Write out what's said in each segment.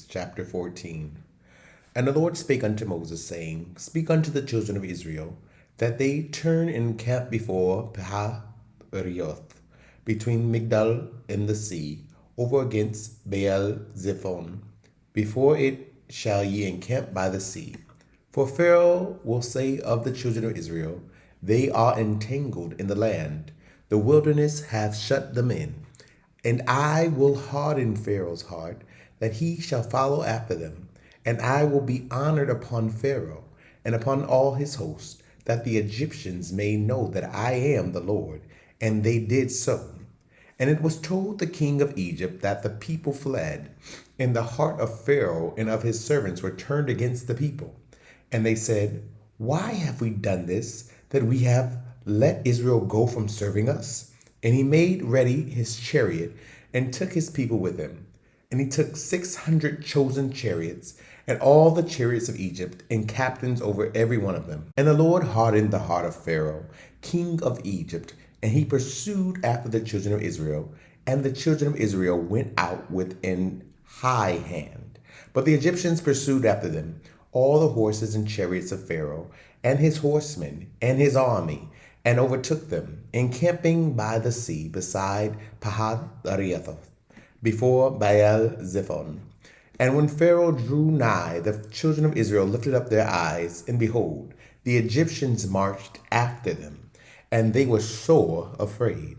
chapter 14. And the Lord spake unto Moses, saying, Speak unto the children of Israel, that they turn and camp before Pahathroth, between Migdal and the sea, over against Baal Zephon. Before it shall ye encamp by the sea. For Pharaoh will say of the children of Israel, They are entangled in the land, the wilderness hath shut them in. And I will harden Pharaoh's heart, that he shall follow after them. And I will be honored upon Pharaoh, and upon all his host, that the Egyptians may know that I am the Lord. And they did so. And it was told the king of Egypt that the people fled, and the heart of Pharaoh and of his servants were turned against the people. And they said, Why have we done this, that we have let Israel go from serving us? And he made ready his chariot, and took his people with him. And he took 600 chosen chariots, and all the chariots of Egypt, and captains over every one of them. And the Lord hardened the heart of Pharaoh, king of Egypt, and he pursued after the children of Israel. And the children of Israel went out with an high hand. But the Egyptians pursued after them, all the horses and chariots of Pharaoh, and his horsemen, and his army, and overtook them, encamping by the sea beside Pahathroth, before Baal Zephon. And when Pharaoh drew nigh, the children of Israel lifted up their eyes, and behold, the Egyptians marched after them, and they were sore afraid.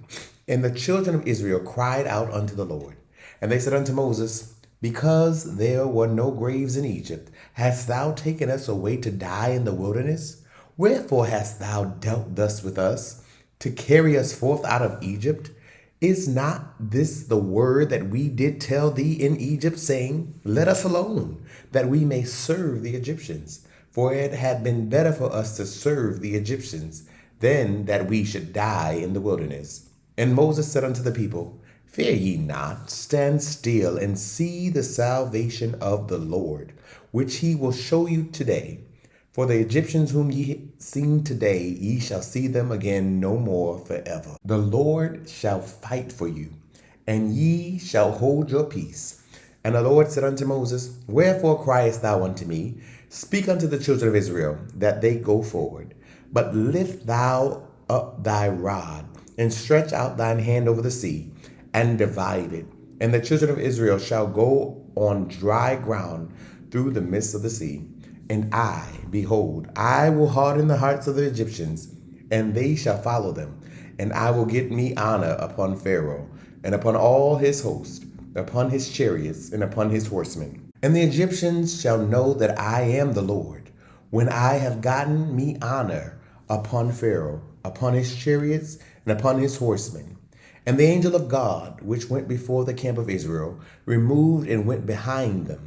And the children of Israel cried out unto the Lord. And they said unto Moses, Because there were no graves in Egypt, hast thou taken us away to die in the wilderness? Wherefore hast thou dealt thus with us, to carry us forth out of Egypt? Is not this the word that we did tell thee in Egypt, saying, Let us alone, that we may serve the Egyptians? For it had been better for us to serve the Egyptians, than that we should die in the wilderness. And Moses said unto the people, Fear ye not, stand still, and see the salvation of the Lord, which he will show you today. For the Egyptians whom ye seen today, ye shall see them again no more forever. The Lord shall fight for you, and ye shall hold your peace. And the Lord said unto Moses, Wherefore criest thou unto me? Speak unto the children of Israel, that they go forward. But lift thou up thy rod, and stretch out thine hand over the sea, and divide it. And the children of Israel shall go on dry ground through the midst of the sea. And I, behold, I will harden the hearts of the Egyptians, and they shall follow them. And I will get me honor upon Pharaoh, and upon all his host, upon his chariots, and upon his horsemen. And the Egyptians shall know that I am the Lord, when I have gotten me honor upon Pharaoh, upon his chariots, and upon his horsemen. And the angel of God, which went before the camp of Israel, removed and went behind them.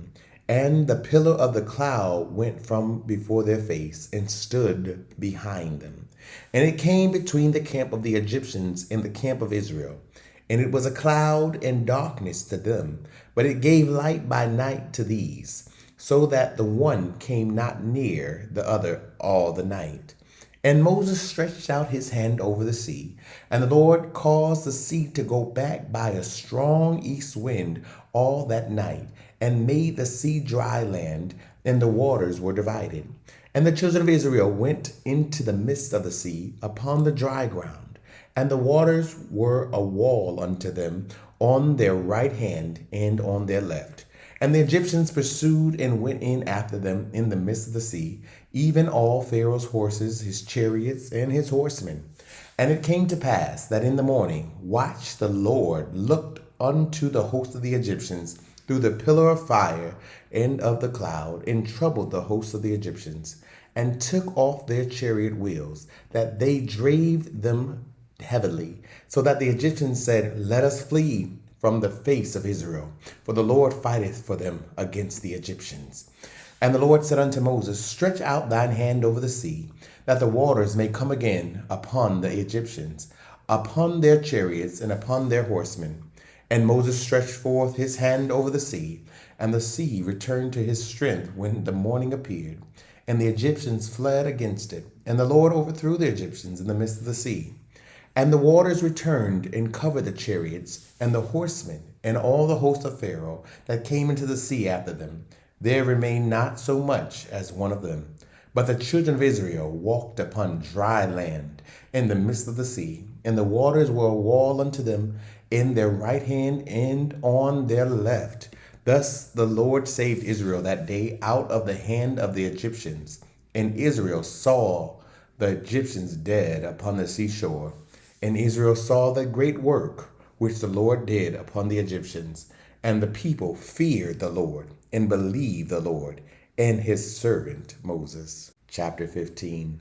And the pillar of the cloud went from before their face, and stood behind them. And it came between the camp of the Egyptians and the camp of Israel. And it was a cloud and darkness to them, but it gave light by night to these, so that the one came not near the other all the night. And Moses stretched out his hand over the sea, and the Lord caused the sea to go back by a strong east wind all that night, and made the sea dry land, and the waters were divided. And the children of Israel went into the midst of the sea upon the dry ground, and the waters were a wall unto them on their right hand and on their left. And the Egyptians pursued and went in after them in the midst of the sea, even all Pharaoh's horses, his chariots, and his horsemen. And it came to pass that in the morning watch the Lord looked unto the host of the Egyptians through the pillar of fire and of the cloud, and troubled the host of the Egyptians, and took off their chariot wheels, that they drave them heavily, so that the Egyptians said, Let us flee from the face of Israel, for the Lord fighteth for them against the Egyptians. And the Lord said unto Moses, Stretch out thine hand over the sea, that the waters may come again upon the Egyptians, upon their chariots, and upon their horsemen. And Moses stretched forth his hand over the sea, and the sea returned to his strength when the morning appeared. And the Egyptians fled against it, and the Lord overthrew the Egyptians in the midst of the sea. And the waters returned and covered the chariots and the horsemen, and all the host of Pharaoh that came into the sea after them. There remained not so much as one of them. But the children of Israel walked upon dry land in the midst of the sea, and the waters were a wall unto them in their right hand and on their left. Thus the Lord saved Israel that day out of the hand of the Egyptians. And Israel saw the Egyptians dead upon the seashore. And Israel saw the great work which the Lord did upon the Egyptians. And the people feared the Lord and believed the Lord and his servant Moses. Chapter 15.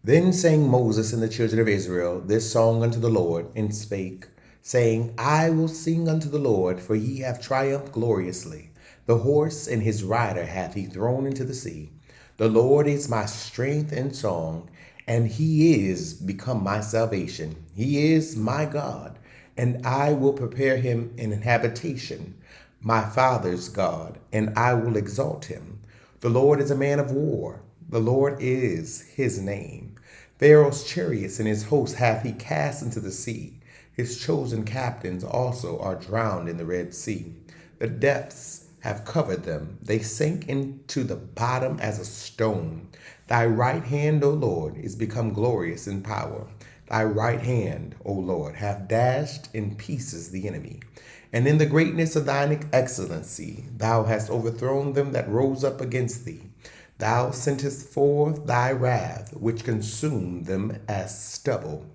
Then sang Moses and the children of Israel this song unto the Lord, and spake, saying, I will sing unto the Lord, for he hath triumphed gloriously. The horse and his rider hath he thrown into the sea. The Lord is my strength and song, and he is become my salvation. He is my God, and I will prepare him an habitation, my father's God, and I will exalt him. The Lord is a man of war. The Lord is his name. Pharaoh's chariots and his hosts hath he cast into the sea. His chosen captains also are drowned in the Red Sea. The depths have covered them. They sink into the bottom as a stone. Thy right hand, O Lord, is become glorious in power. Thy right hand, O Lord, hath dashed in pieces the enemy. And in the greatness of thine excellency, thou hast overthrown them that rose up against thee. Thou sentest forth thy wrath, which consumed them as stubble.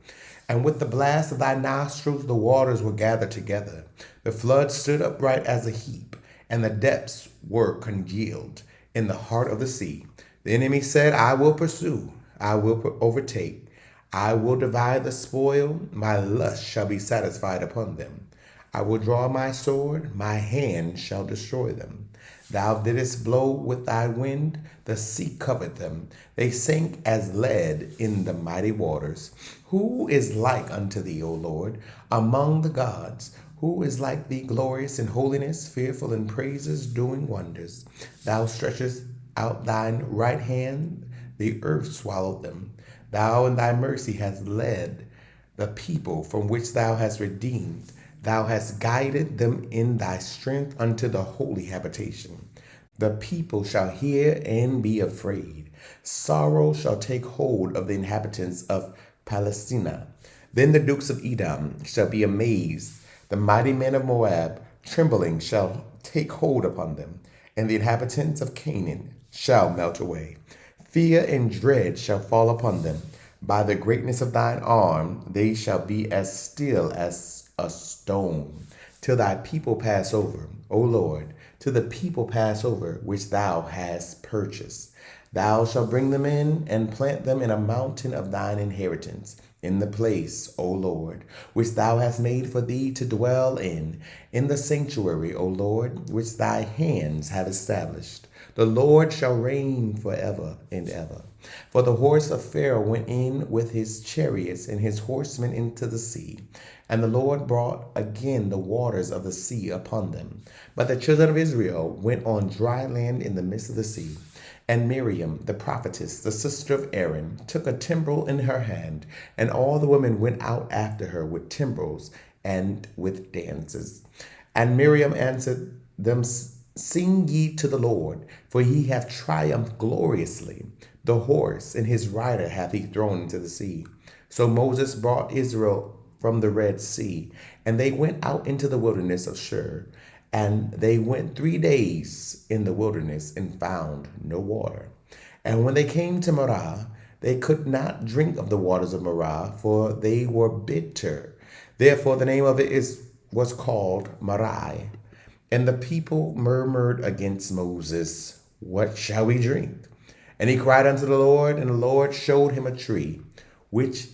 And with the blast of thy nostrils the waters were gathered together. The flood stood upright as a heap, and the depths were congealed in the heart of the sea. The enemy said, I will pursue, I will overtake, I will divide the spoil, my lust shall be satisfied upon them. I will draw my sword, my hand shall destroy them. Thou didst blow with thy wind, the sea covered them. They sank as lead in the mighty waters. Who is like unto thee, O Lord, among the gods? Who is like thee, glorious in holiness, fearful in praises, doing wonders? Thou stretchest out thine right hand, the earth swallowed them. Thou in thy mercy hast led the people from which thou hast redeemed. Thou hast guided them in thy strength unto the holy habitation. The people shall hear and be afraid. Sorrow shall take hold of the inhabitants of Palestina. Then the dukes of Edom shall be amazed. The mighty men of Moab, trembling, shall take hold upon them. And the inhabitants of Canaan shall melt away. Fear and dread shall fall upon them. By the greatness of thine arm, they shall be as still as a stone, till thy people pass over, O Lord, till the people pass over, which thou hast purchased. Thou shalt bring them in and plant them in a mountain of thine inheritance, in the place, O Lord, which thou hast made for thee to dwell in the sanctuary, O Lord, which thy hands have established. The Lord shall reign forever and ever. For the horse of Pharaoh went in with his chariots and his horsemen into the sea, and the Lord brought again the waters of the sea upon them. But the children of Israel went on dry land in the midst of the sea. And Miriam, the prophetess, the sister of Aaron, took a timbrel in her hand, and all the women went out after her with timbrels and with dances. And Miriam answered them, Sing ye to the Lord, for he hath triumphed gloriously. The horse and his rider hath he thrown into the sea. So Moses brought Israel from the Red Sea, and they went out into the wilderness of Shur. And they went 3 days in the wilderness and found no water. And when they came to Marah, they could not drink of the waters of Marah, for they were bitter. Therefore the name of it was called Marai. And the people murmured against Moses, What shall we drink? And he cried unto the Lord, and the Lord showed him a tree, which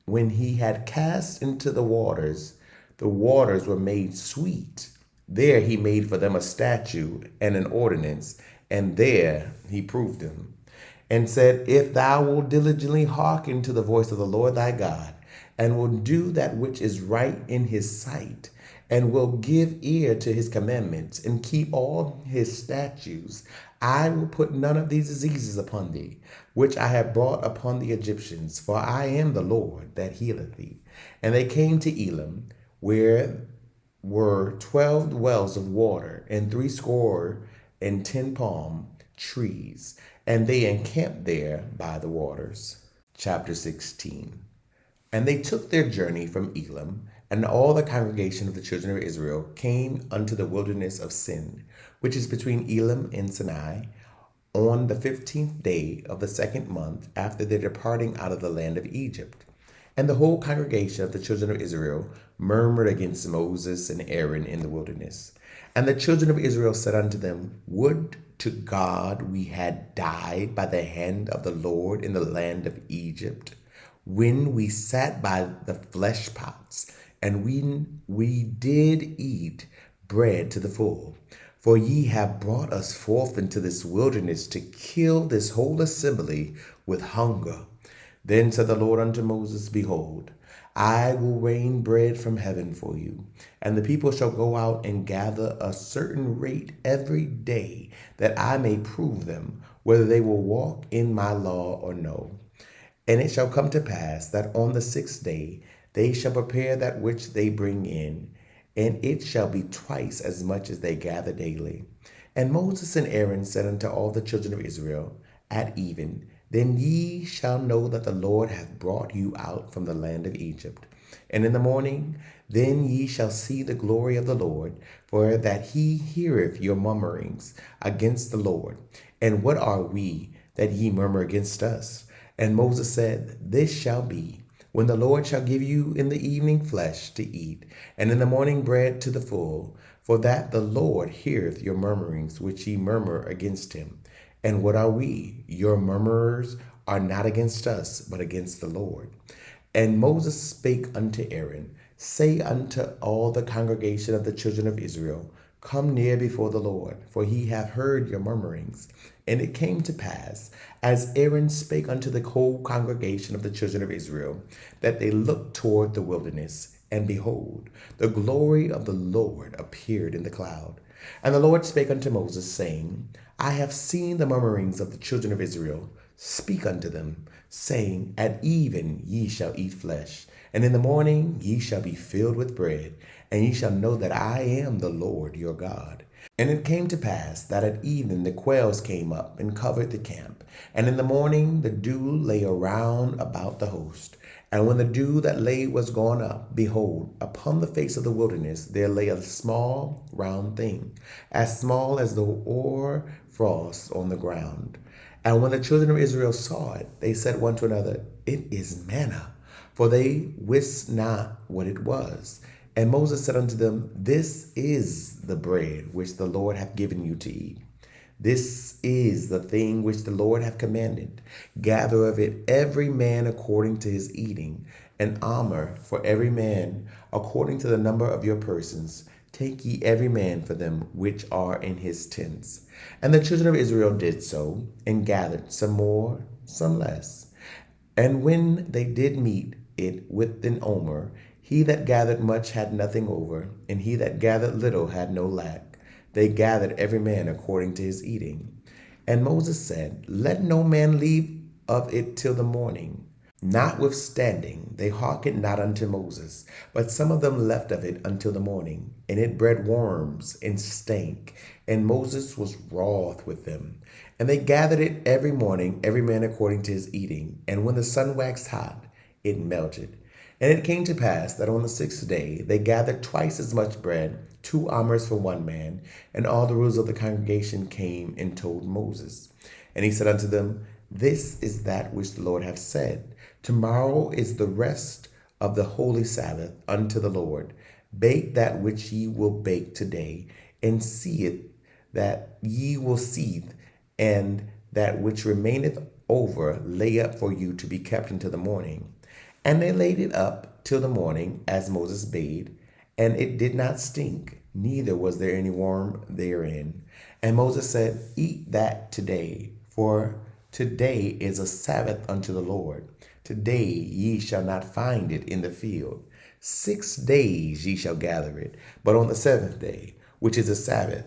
when he had cast into the waters were made sweet. There he made for them a statute and an ordinance, and there he proved them, and said, If thou wilt diligently hearken to the voice of the Lord thy God, and will do that which is right in his sight, and will give ear to his commandments, and keep all his statutes, I will put none of these diseases upon thee, which I have brought upon the Egyptians, for I am the Lord that healeth thee. And they came to Elim, where were 12 wells of water, and 60 palm trees, and they encamped there by the waters. Chapter 16. And they took their journey from Elim, and all the congregation of the children of Israel came unto the wilderness of Sin, which is between Elim and Sinai, on the 15th day of the second month after their departing out of the land of Egypt. And the whole congregation of the children of Israel murmured against Moses and Aaron in the wilderness. And the children of Israel said unto them, Would to God we had died by the hand of the Lord in the land of Egypt, when we sat by the flesh pots, and we did eat bread to the full. For ye have brought us forth into this wilderness to kill this whole assembly with hunger. Then said the Lord unto Moses, Behold, I will rain bread from heaven for you, and the people shall go out and gather a certain rate every day, that I may prove them, whether they will walk in my law or no. And it shall come to pass that on the 6th day they shall prepare that which they bring in, and it shall be twice as much as they gather daily. And Moses and Aaron said unto all the children of Israel, At even, then ye shall know that the Lord hath brought you out from the land of Egypt. And in the morning, then ye shall see the glory of the Lord, for that he heareth your murmurings against the Lord. And what are we that ye murmur against us? And Moses said, This shall be, when the Lord shall give you in the evening flesh to eat, and in the morning bread to the full, for that the Lord heareth your murmurings which ye murmur against him. And what are we? Your murmurers are not against us, but against the Lord. And Moses spake unto Aaron, Say unto all the congregation of the children of Israel, Come near before the Lord, for he hath heard your murmurings. And it came to pass, as Aaron spake unto the whole congregation of the children of Israel, that they looked toward the wilderness, and behold, the glory of the Lord appeared in the cloud. And the Lord spake unto Moses, saying, I have seen the murmurings of the children of Israel. Speak unto them, saying, At even ye shall eat flesh, and in the morning ye shall be filled with bread, and ye shall know that I am the Lord your God. And it came to pass that at even the quails came up and covered the camp, and in the morning the dew lay around about the host. And when the dew that lay was gone up, behold, upon the face of the wilderness there lay a small round thing, as small as the hoar frost on the ground. And when the children of Israel saw it, they said one to another, It is manna, for they wist not what it was. And Moses said unto them, This is the bread which the Lord hath given you to eat. This is the thing which the Lord hath commanded. Gather of it every man according to his eating, an omer for every man according to the number of your persons. Take ye every man for them which are in his tents. And the children of Israel did so, and gathered some more, some less. And when they did meet it with an omer, he that gathered much had nothing over, and he that gathered little had no lack. They gathered every man according to his eating. And Moses said, Let no man leave of it till the morning. Notwithstanding, they hearkened not unto Moses, but some of them left of it until the morning, and it bred worms and stank, and Moses was wroth with them. And they gathered it every morning, every man according to his eating, and when the sun waxed hot, it melted. And it came to pass that on the 6th day they gathered twice as much bread, 2 omers for one man, and all the rulers of the congregation came and told Moses. And he said unto them, This is that which the Lord hath said. Tomorrow is the rest of the holy Sabbath unto the Lord. Bake that which ye will bake today, and see it that ye will seethe, and that which remaineth over lay up for you to be kept until the morning. And they laid it up till the morning, as Moses bade, and it did not stink, neither was there any worm therein. And Moses said, Eat that today, for today is a Sabbath unto the Lord. Today ye shall not find it in the field. 6 days ye shall gather it, but on the 7th day, which is a Sabbath,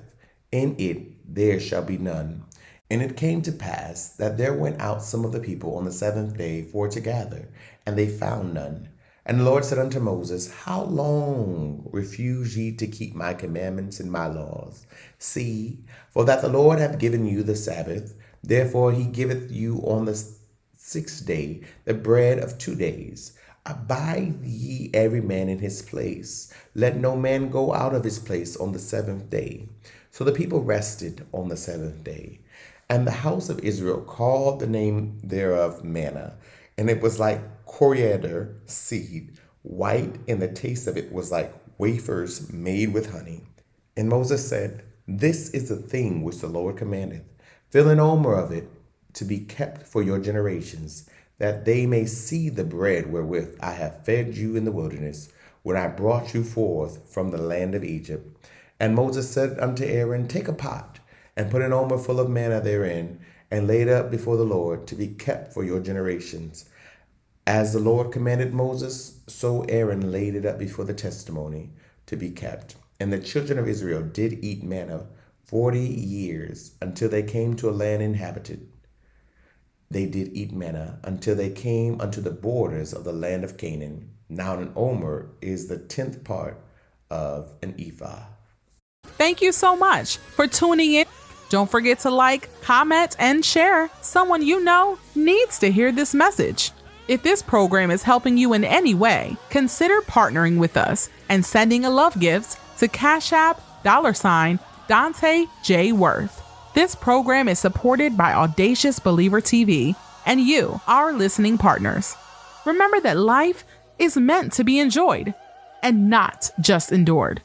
in it there shall be none. And it came to pass that there went out some of the people on the 7th day for to gather, and they found none. And the Lord said unto Moses, How long refuse ye to keep my commandments and my laws? See, for that the Lord hath given you the Sabbath, therefore he giveth you on the sixth day the bread of 2 days. Abide ye every man in his place. Let no man go out of his place on the seventh day. So the people rested on the seventh day. And the house of Israel called the name thereof manna, and it was like coriander seed, white, and the taste of it was like wafers made with honey. And Moses said, This is the thing which the Lord commandeth. Fill an omer of it to be kept for your generations, that they may see the bread wherewith I have fed you in the wilderness, when I brought you forth from the land of Egypt. And Moses said unto Aaron, Take a pot, and put an omer full of manna therein, and lay it up before the Lord, to be kept for your generations. As the Lord commanded Moses, so Aaron laid it up before the testimony, to be kept. And the children of Israel did eat manna 40 years, until they came to a land inhabited. They did eat manna until they came unto the borders of the land of Canaan. Now an omer is the 10th part of an ephah. Thank you so much for tuning in. Don't forget to like, comment, and share. Someone you know needs to hear this message. If this program is helping you in any way, consider partnering with us and sending a love gift to Cash App $Dante J. Worth. This program is supported by Audacious Believer TV and you, our listening partners. Remember that life is meant to be enjoyed and not just endured.